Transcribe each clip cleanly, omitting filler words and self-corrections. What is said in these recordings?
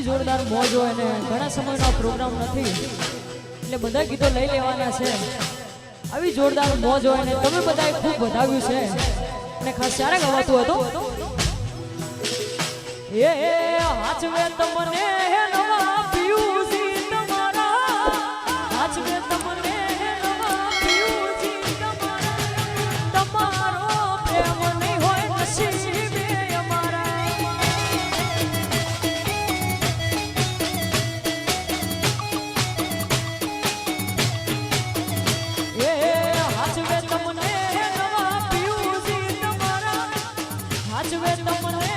આવી જોરદાર મોજ હોય ને ઘણા સમયનો પ્રોગ્રામ નથી એટલે બધા ગીતો લઈ લેવાના છે। આવી જોરદાર મોજ હોય ને તમે બધાએ ખૂબ વધાવ્યું છે અને ખાસ ત્યારે ગવાતું હતું એ હાચવે તમને નવા પિયુસી તમારા હાચવે તમને નવા પિયુસી તમારા તમારો પ્રેમ નહીં હોય નસીબે અમારા એ હાચવે તમને નવા પિયુસી તમારા હાચવે તમને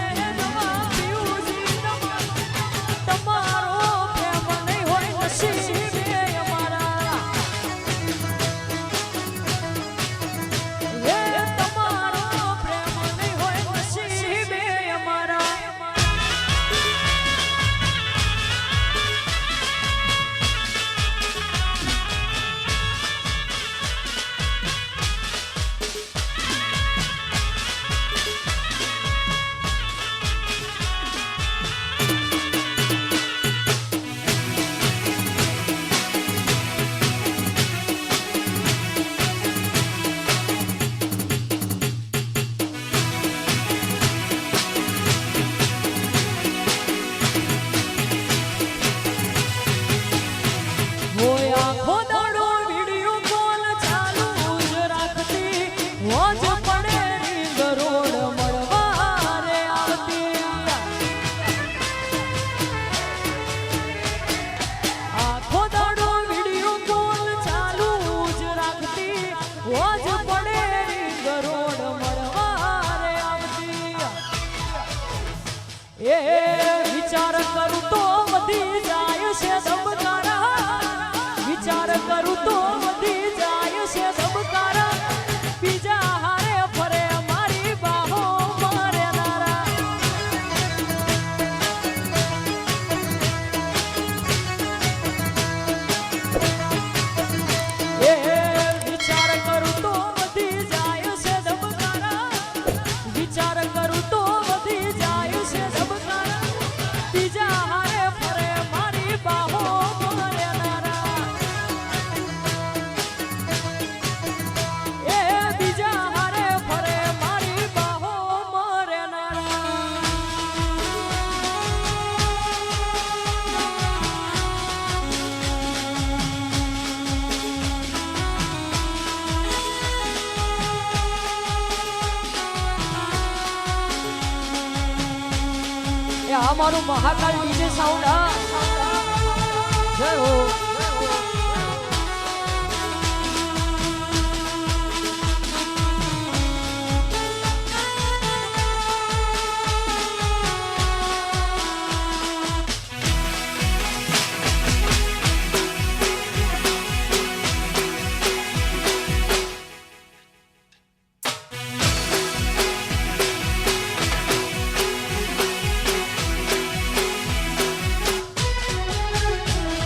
વિચાર કરું તો વધી જાય છે ધબકારા વિચાર કરું તો વધી જાય છે ધબકારા બીજા હારે ફરે મારી બાહો મારે નારા એ વિચાર કરું તો વધી જાય છે ધબકારા વિચાર કરું તો વધી જાય છે हमारू महाकाल डीजे साउंड जय हो।